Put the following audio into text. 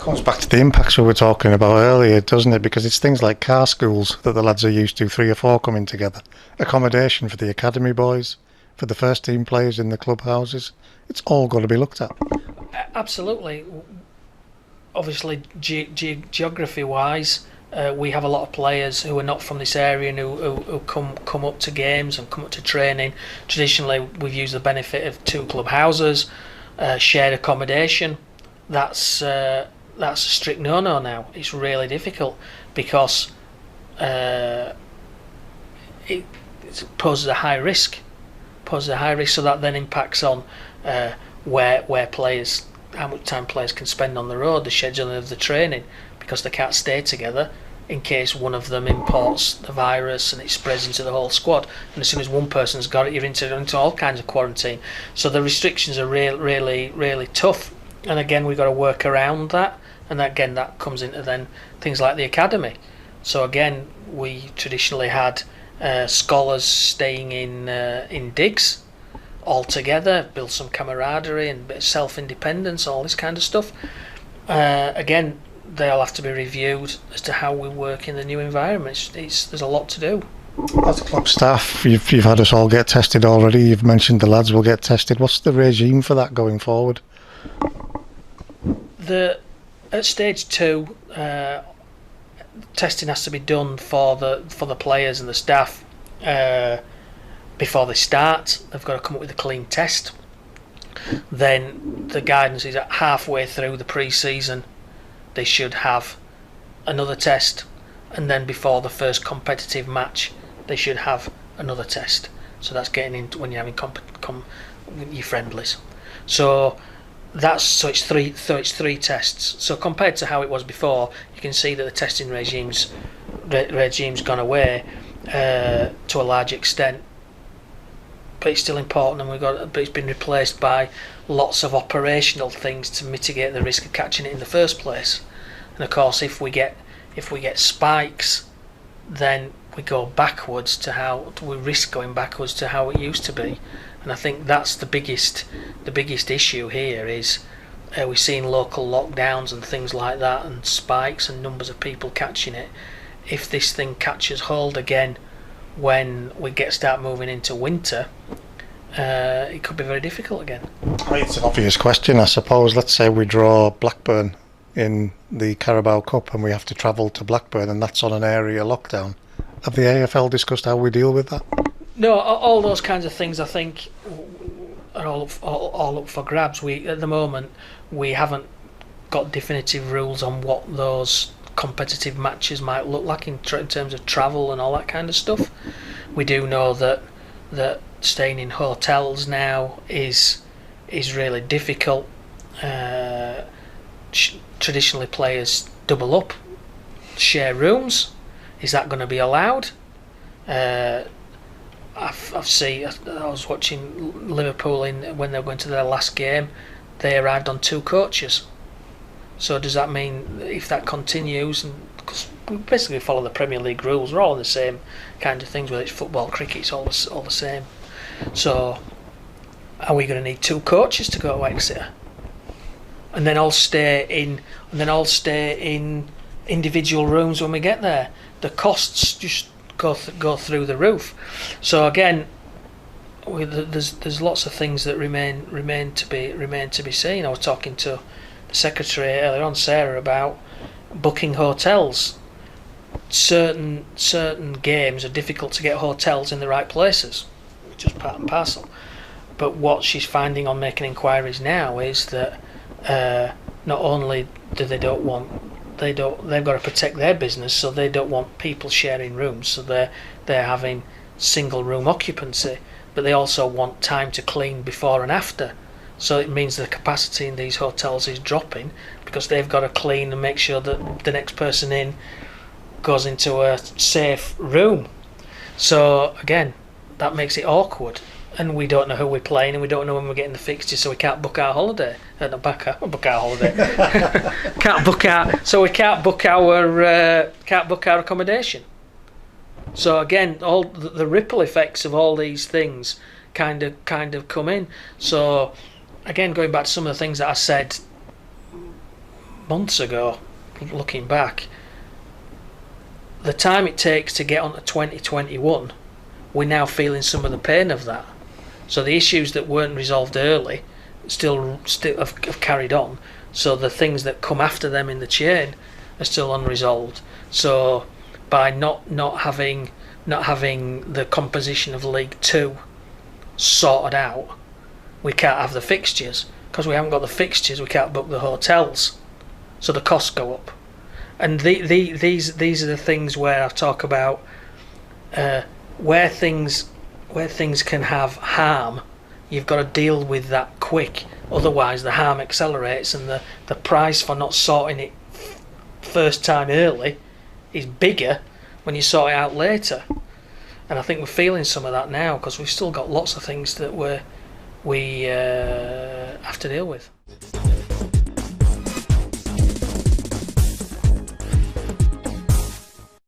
Comes back to the impacts we were talking about earlier, doesn't it? Because it's things like car schools that the lads are used to, 3 or 4 coming together, accommodation for the academy boys, for the first team players in the clubhouses. It's all got to be looked at. Absolutely. Obviously, geography-wise, we have a lot of players who are not from this area and who come up to games and come up to training. Traditionally, we've used the benefit of 2 clubhouses, shared accommodation. That's a strict no-no now. It's really difficult because it poses a high risk. So that then impacts on where players, how much time players can spend on the road, the scheduling of the training, because they can't stay together in case one of them imports the virus and it spreads into the whole squad. And as soon as one person's got it, you're into all kinds of quarantine. So the restrictions are really tough. And again, we've got to work around that. And again, that comes into then things like the academy. So again, we traditionally had scholars staying in digs all together, build some camaraderie and a bit of self-independence, all this kind of stuff. Again, they'll have to be reviewed as to how we work in the new environment. There's a lot to do. As club staff, you've had us all get tested already. You've mentioned the lads will get tested. What's the regime for that going forward? At stage 2, testing has to be done for the players and the staff before they start. They've got to come up with a clean test. Then the guidance is that halfway through the pre-season they should have another test, and then before the first competitive match they should have another test. So that's getting into when you're having your friendlies. So it's three tests. So compared to how it was before, you can see that the testing regime's gone away to a large extent. But it's still important, and but it's been replaced by lots of operational things to mitigate the risk of catching it in the first place. And of course, if we get spikes, then we risk going backwards to how it used to be. And I think that's the biggest issue here is we're seeing local lockdowns and things like that, and spikes and numbers of people catching it. If this thing catches hold again when we start moving into winter, it could be very difficult again. It's an obvious question, I suppose. Let's say we draw Blackburn in the Carabao Cup and we have to travel to Blackburn, and that's on an area lockdown. Have the AFL discussed how we deal with that? No, all those kinds of things I think are all up for grabs. At the moment we haven't got definitive rules on what those competitive matches might look like in terms of travel and all that kind of stuff. We do know that staying in hotels now is really difficult. Traditionally players double up, share rooms. Is that going to be allowed? I was watching Liverpool when they went to their last game. They arrived on 2 coaches. So does that mean if that continues, and cause we basically follow the Premier League rules, we're all in the same kind of things, whether it's football, cricket, it's all the same. So are we going to need 2 coaches to go to Exeter, and then all stay in individual rooms when we get there? The costs just go through the roof. So again, there's lots of things that remain to be seen. I was talking to the secretary earlier on, Sarah, about booking hotels. Certain games are difficult to get hotels in the right places, just part and parcel. But what she's finding on making inquiries now is that not only do they've got to protect their business, so they don't want people sharing rooms, so they're having single room occupancy, but they also want time to clean before and after. So it means the capacity in these hotels is dropping because they've got to clean and make sure that the next person in goes into a safe room. So again, that makes it awkward, and we don't know who we're playing, and we don't know when we're getting the fixtures, so we can't book our holiday. So we can't book our accommodation. So again, all the ripple effects of all these things kind of come in. So again, going back to some of the things that I said months ago, looking back, the time it takes to get onto 2021, we're now feeling some of the pain of that. So the issues that weren't resolved early still have carried on. So the things that come after them in the chain are still unresolved. So by not having the composition of League Two sorted out, we can't have the fixtures. Because we haven't got the fixtures, we can't book the hotels, so the costs go up. And these are the things where I talk about where things can have harm. You've got to deal with that quick, otherwise the harm accelerates, and the price for not sorting it first time early is bigger when you sort it out later. And I think we're feeling some of that now, because we've still got lots of things that we have to deal with.